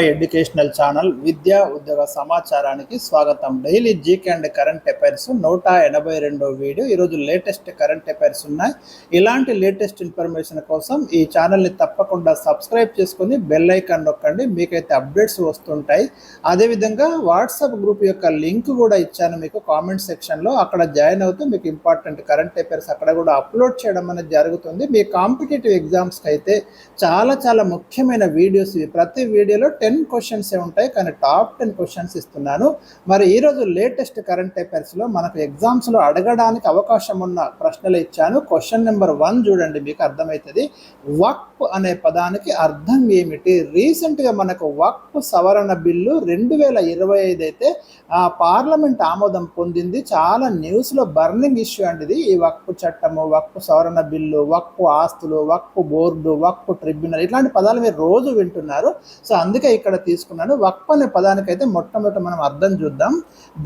Educational channel విద్యా ఉద్యోగ సమాచారానికి స్వాగతం. Daily GK and current affairs 182 video. ఈరోజు లేటెస్ట్ కరెంట్ అఫైర్స్ ఉన్నాయి. ఇలాంటి లేటెస్ట్ ఇన్ఫర్మేషన్ కోసం ఈ ఛానల్ని తప్పకుండా సబ్స్క్రైబ్ చేసుకొని బెల్ ఐకాన్ నొక్కండి, మీకైతే అప్డేట్స్ వస్తుంటాయి. అదేవిధంగా వాట్సాప్ గ్రూప్ యొక్క లింక్ కూడా ఇచ్చాను మీకు కామెంట్ సెక్షన్లో. అక్కడ జాయిన్ అవుతూ మీకు ఇంపార్టెంట్ కరెంట్ అఫైర్స్ అక్కడ కూడా అప్లోడ్ చేయడం అనేది జరుగుతుంది. మీ కాంపిటేటివ్ ఎగ్జామ్స్కి అయితే చాలా ముఖ్యమైన వీడియోస్ ఇవి. ప్రతి వీడియోలో 10 క్వశ్చన్స్ ఉంటాయి, కానీ టాప్ 10 క్వశ్చన్స్ ఇస్తున్నాను. మరి ఈరోజు లేటెస్ట్ కరెంట్ అఫైర్స్లో మనకు ఎగ్జామ్స్లో అడగడానికి అవకాశం ఉన్న ప్రశ్నలు ఇచ్చాను. క్వశ్చన్ నెంబర్ 1 చూడండి, మీకు అర్థమవుతుంది. వక్ఫ్ అనే పదానికి అర్థం ఏమిటి? రీసెంట్గా మనకు వక్ఫ్ సవరణ బిల్లు 2025 అయితే పార్లమెంట్ ఆమోదం పొందింది. చాలా న్యూస్లో బర్నింగ్ ఇష్యూ అండి ఇది. ఈ వక్ఫ్ చట్టము, వక్ఫ్ సవరణ బిల్లు, వక్ఫ్ ఆస్తులు, వక్ఫ్ బోర్డు, వక్ఫ్ ట్రిబ్యునల్, ఇట్లాంటి పదాలు మీరు రోజు వింటున్నారు. సో అందుకే ఇక్కడ తీసుకున్నాను. వక్ఫ్ అనే పదానికైతే మొట్టమొదట మనం అర్థం చూద్దాం.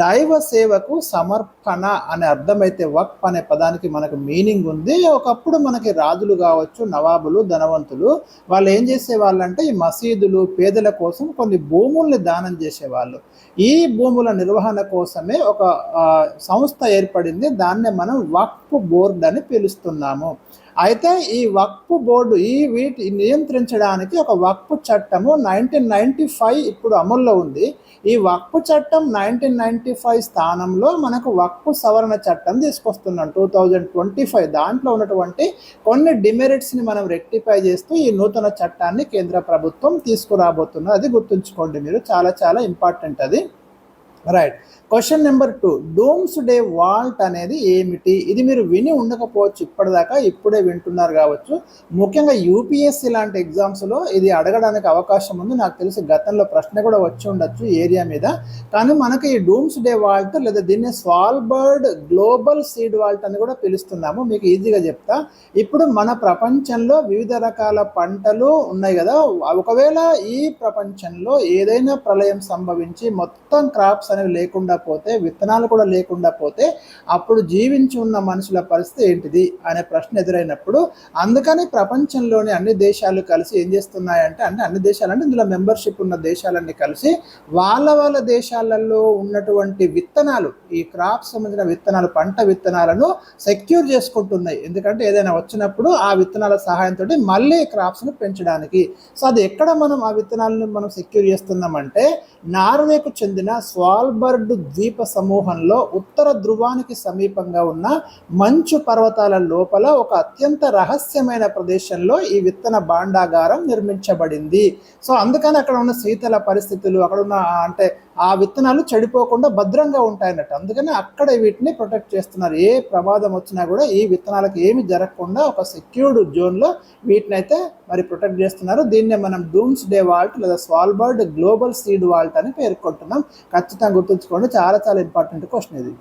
దైవ సేవకు సమర్పణ అనే అర్థమైతే వక్ఫ్ అనే పదానికి మనకు మీనింగ్ ఉంది. ఒకప్పుడు మనకి రాజులు కావచ్చు, నవాబులు, ధనవంతులు, వాళ్ళు ఏం చేసేవాళ్ళంటే ఈ మసీదులు, పేదల కోసం కొన్ని భూముల్ని దానం చేసేవాళ్ళు. ఈ భూముల నిర్వహణ కోసమే ఒక సంస్థ ఏర్పడింది. దాన్నే మనం వక్ఫ్ బోర్డు అని పిలుస్తున్నాము. అయితే ఈ వక్ఫ్ బోర్డు వీటి నియంత్రించడానికి ఒక వక్ఫ్ చట్టము 1995 ఇప్పుడు అమల్లో ఉంది. ఈ వక్ఫ్ చట్టం 1995 స్థానంలో మనకు వక్ఫ్ సవరణ చట్టం తీసుకొస్తున్నాం 2025. దాంట్లో ఉన్నటువంటి కొన్ని డిమెరిట్స్ని మనం రెక్టిఫై చేస్తూ ఈ నూతన చట్టాన్ని కేంద్ర ప్రభుత్వం తీసుకురాబోతున్నది. అది గుర్తుంచుకోండి మీరు, చాలా ఇంపార్టెంట్ అది. Right. Question number 2, doomsday vault అనేది ఏమిటి? ఇది మీరు విని ఉండకపోవచ్చు ఇప్పటిదాకా, ఇప్పుడే వింటున్నారు కావచ్చు. ముఖ్యంగా యూపీఎస్సీ లాంటి ఎగ్జామ్స్లో ఇది అడగడానికి అవకాశం ఉంది. నాకు తెలిసి గతంలో ప్రశ్న కూడా వచ్చి ఉండొచ్చు ఏరియా మీద. కానీ మనకి ఈ డూమ్స్ డే వాల్ట్ లేదా దీన్ని స్వాల్బర్డ్ గ్లోబల్ సీడ్ వాల్ట్ అని కూడా పిలుస్తున్నాము. మీకు ఈజీగా చెప్తా. ఇప్పుడు మన ప్రపంచంలో వివిధ రకాల పంటలు ఉన్నాయి కదా. ఒకవేళ ఈ ప్రపంచంలో ఏదైనా ప్రళయం సంభవించి మొత్తం క్రాప్స్ అనేవి లేకుండా పోతే, విత్తనాలు కూడా లేకుండా పోతే, అప్పుడు జీవించి ఉన్న మనుషుల పరిస్థితి ఏంటిది అనే ప్రశ్న ఎదురైనప్పుడు, అందుకని ప్రపంచంలోని అన్ని దేశాలు కలిసి ఏం చేస్తున్నాయంటే, అన్ని దేశాలు అంటే ఇందులో మెంబర్షిప్ ఉన్న దేశాలన్నీ కలిసి వాళ్ళ దేశాలలో ఉన్నటువంటి విత్తనాలు, ఈ క్రాప్స్ సంబంధించిన విత్తనాలు, పంట విత్తనాలను సెక్యూర్ చేసుకుంటున్నాయి. ఎందుకంటే ఏదైనా వచ్చినప్పుడు ఆ విత్తనాల సహాయంతో మళ్ళీ క్రాప్స్ను పెంచడానికి. సో అది ఎక్కడ మనం ఆ విత్తనాలను మనం సెక్యూర్ చేస్తున్నామంటే, నార్వేకు చెందిన స్వాల్బర్డ్ ద్వీప సమూహంలో ఉత్తర ధ్రువానికి సమీపంగా ఉన్న మంచు పర్వతాల లోపల ఒక అత్యంత రహస్యమైన ప్రదేశంలో ఈ విత్తన భాండాగారం నిర్మించబడింది. సో అందుకని అక్కడ ఉన్న శీతల పరిస్థితులు, అక్కడ ఉన్న అంటే ఆ విత్తనాలు చెడిపోకుండా భద్రంగా ఉంటాయన్నట్టు. అందుకని అక్కడ వీటిని ప్రొటెక్ట్ చేస్తున్నారు. ఏ ప్రమాదం వచ్చినా కూడా ఈ విత్తనాలకు ఏమి జరగకుండా ఒక సెక్యూర్డ్ జోన్లో వీటిని అయితే మరి ప్రొటెక్ట్ చేస్తున్నారు. దీన్నే మనం డూమ్స్ డే వాల్ట్ లేదా స్వాల్బర్డ్ గ్లోబల్ సీడ్ వాల్ట్ అని పేర్కొంటున్నాం. ఖచ్చితంగా గుర్తుంచుకోండి, చాలా ఇంపార్టెంట్ క్వశ్చన్ ఇది.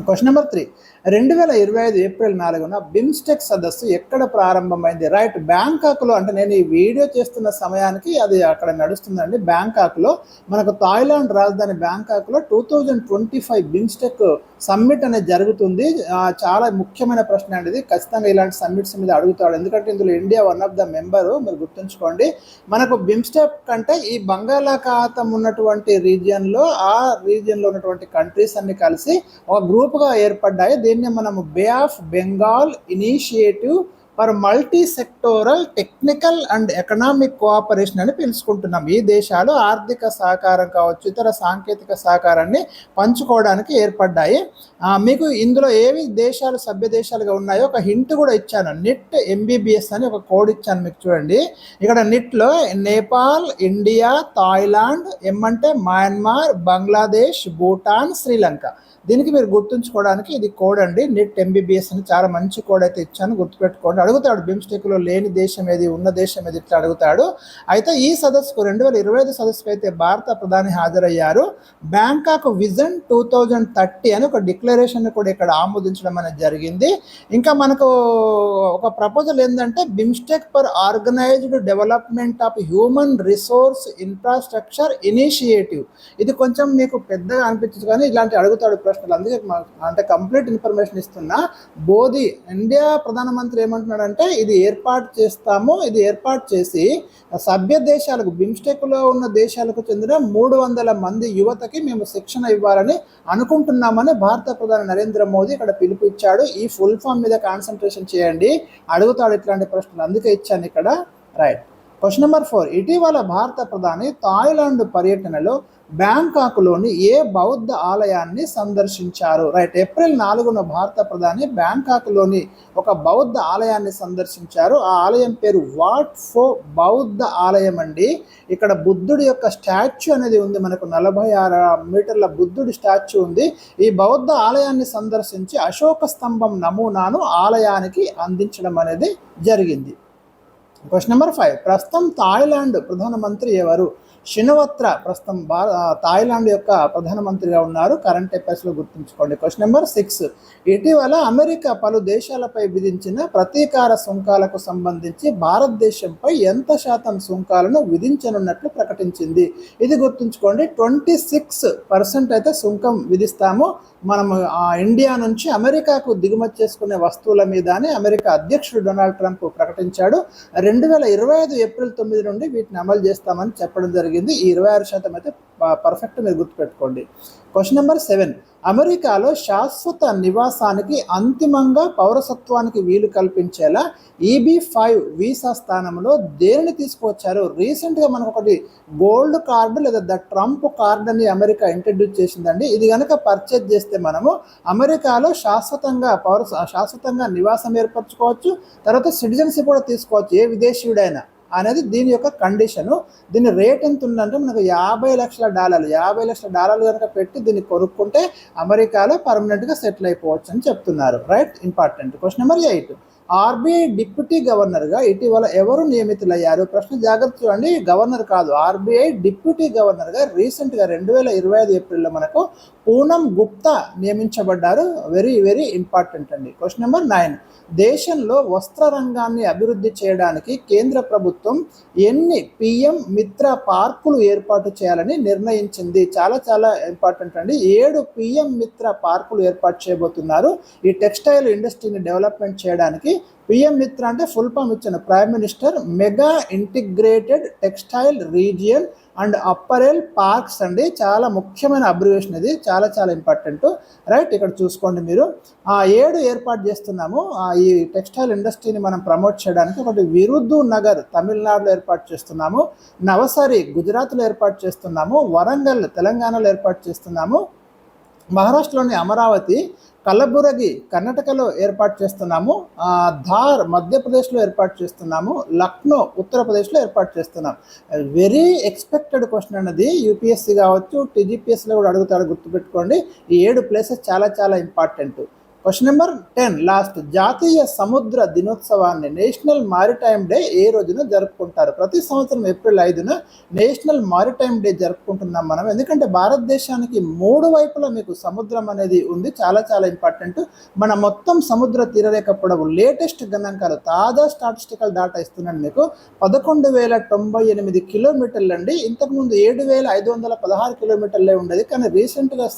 క్వశ్చన్ నెంబర్ 3, 2025 ఏప్రిల్ 4న బిమ్స్టెక్ సదస్సు ఎక్కడ ప్రారంభమైంది? రైట్, బ్యాంకాక్లో. అంటే నేను ఈ వీడియో చేస్తున్న సమయానికి అది అక్కడ నడుస్తుందండి. బ్యాంకాక్లో మనకు థాయిలాండ్ రాజధాని బ్యాంకాక్లో 2025 బిమ్స్టెక్ సమ్మిట్ అనేది జరుగుతుంది. చాలా ముఖ్యమైన ప్రశ్న అండి ఇది. ఖచ్చితంగా ఇలాంటి సమ్మిట్స్ మీద అడుగుతాడు, ఎందుకంటే ఇందులో India one of the member. మీరు గుర్తుంచుకోండి, మనకు బిమ్స్టెక్ అంటే ఈ బంగాళాఖాతం ఉన్నటువంటి రీజియన్లో, ఆ రీజియన్లో ఉన్నటువంటి కంట్రీస్ అన్ని కలిసి ఒక గ్రూప్గా ఏర్పడ్డాయి. దీన్ని మనము bay of Bengal initiative for multi sectoral technical and economic cooperation అని పిలుచుకుంటున్నాం. ఈ దేశాలు ఆర్థిక సహకారం కావచ్చు, ఇతర సాంకేతిక సహకారాన్ని పంచుకోవడానికి ఏర్పడ్డాయి. మీకు ఇందులో ఏవి దేశాలు సభ్య దేశాలుగా ఉన్నాయో ఒక హింట్ కూడా ఇచ్చాను. నిట్ ఎంబీబీఎస్ అని ఒక కోడ్ ఇచ్చాను మీకు, చూడండి. ఇక్కడ నిట్లో నేపాల్, ఇండియా, థాయిలాండ్, అంటే మయన్మార్, బంగ్లాదేశ్, భూటాన్, శ్రీలంక. దీనికి మీరు గుర్తుంచుకోవడానికి ఇది కోడ్ అండి, నిట్ ఎంబీబీఎస్ అని. చాలా మంచి కోడ్ అయితే ఇచ్చాను, గుర్తుపెట్టుకోండి. అడుగుతాడు బిమ్స్టెక్లో లేని దేశం ఏది, ఉన్న దేశం ఏది, ఇట్లా అడుగుతాడు. అయితే ఈ సదస్సుకు 2025 సదస్సుకు అయితే భారత ప్రధాని హాజరయ్యారు. బ్యాంకాక్ విజన్ 2030 అని ఒక డిక్లరేషన్ కూడా ఇక్కడ ఆమోదించడం అనేది జరిగింది. ఇంకా మనకు ఒక ప్రపోజల్ ఏంటంటే BIMSTEC for organised development of human resource infrastructure initiative. ఇది కొంచెం మీకు పెద్దగా అనిపించదు, కానీ ఇలాంటి అడుగుతాడు ప్రశ్న. ప్రశ్నలు, అందుకే అంటే కంప్లీట్ ఇన్ఫర్మేషన్ ఇస్తున్నా. మోదీ ఇండియా ప్రధానమంత్రి ఏమంటున్నాడంటే ఇది ఏర్పాటు చేసి సభ్య దేశాలకు, బిమ్స్టెక్లో ఉన్న దేశాలకు చెందిన 300 మంది యువతకి మేము శిక్షణ ఇవ్వాలని అనుకుంటున్నామని భారత ప్రధాని నరేంద్ర మోదీ ఇక్కడ పిలుపు ఇచ్చాడు. ఈ ఫుల్ ఫామ్ మీద కాన్సన్ట్రేషన్ చేయండి, అడుగుతాడు ఇట్లాంటి ప్రశ్నలు, అందుకే ఇచ్చాను ఇక్కడ. రైట్. Question number 4. ఇటీవల భారత ప్రధాని థాయిలాండ్ పర్యటనలో బ్యాంకాక్లోని ఏ బౌద్ధ ఆలయాన్ని సందర్శించారు? రైట్. ఏప్రిల్ 4న భారత ప్రధాని బ్యాంకాక్లోని ఒక బౌద్ధ ఆలయాన్ని సందర్శించారు. ఆ ఆలయం పేరు వాట్ ఫో బౌద్ధ ఆలయం అండి. ఇక్కడ బుద్ధుడి యొక్క స్టాచ్యూ అనేది ఉంది, మనకు 46 మీటర్ల బుద్ధుడి స్టాచ్యూ ఉంది. ఈ బౌద్ధ ఆలయాన్ని సందర్శించి అశోక స్తంభం నమూనాను ఆలయానికి అందించడం అనేది జరిగింది. Question number 5. ప్రస్తుతం థాయిలాండ్ ప్రధానమంత్రి ఎవరు? షినవత్ర ప్రస్తుతం థాయిలాండ్ యొక్క ప్రధానమంత్రిగా ఉన్నారు. కరెంట్ అఫైర్స్లో గుర్తుంచుకోండి. Question number 6. ఇటీవల అమెరికా పలు దేశాలపై విధించిన ప్రతీకార సుంకాలకు సంబంధించి భారతదేశంపై ఎంత శాతం సుంకాలను విధించనున్నట్లు ప్రకటించింది? ఇది గుర్తుంచుకోండి. 26% అయితే సుంకం విధిస్తాము మనము ఇండియా నుంచి అమెరికాకు దిగుమతి చేసుకునే వస్తువుల మీద అని అమెరికా అధ్యక్షుడు డొనాల్డ్ ట్రంప్ ప్రకటించాడు. 2025 ఏప్రిల్ 9 నుండి వీటిని అమలు చేస్తామని చెప్పడం జరిగింది. ఈ 26% అయితే పర్ఫెక్ట్ మీరు గుర్తుపెట్టుకోండి. Question number 7. అమెరికాలో శాశ్వత నివాసానికి అంతిమంగా పౌరసత్వానికి వీలు కల్పించేలా EB-5 వీసా స్థానంలో దేనిని తీసుకువచ్చారు? రీసెంట్గా మనకు ఒకటి గోల్డ్ కార్డు లేదా ద ట్రంప్ కార్డ్ అని అమెరికా ఇంట్రడ్యూస్ చేసిందండి. ఇది కనుక పర్చేజ్ చేస్తే మనము అమెరికాలో శాశ్వతంగా నివాసం ఏర్పరచుకోవచ్చు, తర్వాత సిటిజన్షిప్ కూడా తీసుకోవచ్చు, ఏ విదేశీయుడైనా అనేది దీని యొక్క కండిషను. దీని రేట్ ఎంత ఉందంటే మనకు $50 లక్షలు కనుక పెట్టి దీన్ని కొనుక్కుంటే అమెరికాలో పర్మనెంట్గా సెటిల్ అయిపోవచ్చు అని చెప్తున్నారు. Right. Important. Question number 8. RBI deputy గవర్నర్గా ఇటీవల ఎవరు నియమితులయ్యారు? ప్రశ్న జాగ్రత్త చూడండి, గవర్నర్ కాదు, RBI డిప్యూటీ గవర్నర్గా రీసెంట్గా 2025 ఏప్రిల్లో మనకు పూనం గుప్తా నియమించబడ్డారు. వెరీ వెరీ ఇంపార్టెంట్ అండి. Question number 9. దేశంలో వస్త్ర రంగాన్ని అభివృద్ధి చేయడానికి కేంద్ర ప్రభుత్వం ఎన్ని PM మిత్ర పార్కులు ఏర్పాటు చేయాలని నిర్ణయించింది? చాలా చాలా ఇంపార్టెంట్ అండి. 7 PM మిత్ర పార్కులు ఏర్పాటు చేయబోతున్నారు ఈ టెక్స్టైల్ ఇండస్ట్రీని డెవలప్మెంట్ చేయడానికి. PM మిత్ర అంటే ఫుల్ ఫామ్ ఇచ్చిన prime minister mega integrated textile region and apparel parks అండి. చాలా ముఖ్యమైన అబ్రివేషన్ ఇది, చాలా చాలా ఇంపార్టెంట్. రైట్. ఇక్కడ చూసుకోండి మీరు. 7 ఏర్పాటు చేస్తున్నాము ఈ టెక్స్టైల్ ఇండస్ట్రీని మనం ప్రమోట్ చేయడానికి. ఒకటి విరుధు నగర్ తమిళనాడులో ఏర్పాటు చేస్తున్నాము, నవసారి గుజరాత్లో ఏర్పాటు చేస్తున్నాము, వరంగల్ తెలంగాణలో ఏర్పాటు చేస్తున్నాము, మహారాష్ట్రలోని అమరావతి, కలబురగి కర్ణాటకలో ఏర్పాటు చేస్తున్నాము, ధార్ మధ్యప్రదేశ్లో ఏర్పాటు చేస్తున్నాము, లక్నో ఉత్తరప్రదేశ్లో ఏర్పాటు చేస్తున్నాం. వెరీ ఎక్స్పెక్టెడ్ క్వశ్చన్ అన్నది. UPSC కావచ్చు, TGPSలో కూడా అడుగుతారు, గుర్తుపెట్టుకోండి. ఈ 7 ప్లేసెస్ చాలా చాలా ఇంపార్టెంట్. Question number 10 last. జాతీయ సముద్ర దినోత్సవాన్ని నేషనల్ మారిటైమ్ డే ఏ రోజున జరుపుకుంటారు? ప్రతి సంవత్సరం ఏప్రిల్ 5న నేషనల్ మారిటైమ్ డే జరుపుకుంటున్నాం మనం. ఎందుకంటే భారతదేశానికి 3 వైపులా మీకు సముద్రం అనేది ఉంది, చాలా చాలా ఇంపార్టెంట్. మన మొత్తం సముద్ర తీరరేఖ పొడవు లేటెస్ట్ గణాంకాలు, తాజా స్టాటిస్టికల్ డేటా ఇస్తున్నాను మీకు, 11,098 కిలోమీటర్లు అండి. ఇంతకుముందు 7,516 కిలోమీటర్లే ఉండేది. కానీ రీసెంట్గా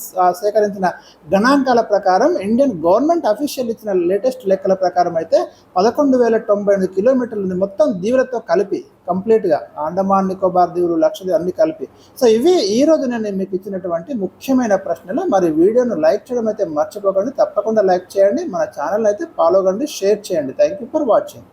సేకరించిన గణాంకాల ప్రకారం ఇండియన్ గవర్నమెంట్ అఫీషియల్ ఇచ్చిన లేటెస్ట్ లెక్కల ప్రకారం అయితే 11,098 కిలోమీటర్లు ఉంది మొత్తం దీవులతో కలిపి, కంప్లీట్గా అండమాన్ నికోబార్ దీవులు, లక్షద్వీప్ అన్ని కలిపి. సో ఇవి ఈరోజు నేను మీకు ఇచ్చినటువంటి ముఖ్యమైన ప్రశ్నలు. మరి వీడియోను లైక్ చేయడం అయితే మర్చిపోకండి, తప్పకుండా లైక్ చేయండి, మన ఛానల్ అయితే ఫాలో కండి, షేర్ చేయండి. Thank you for watching.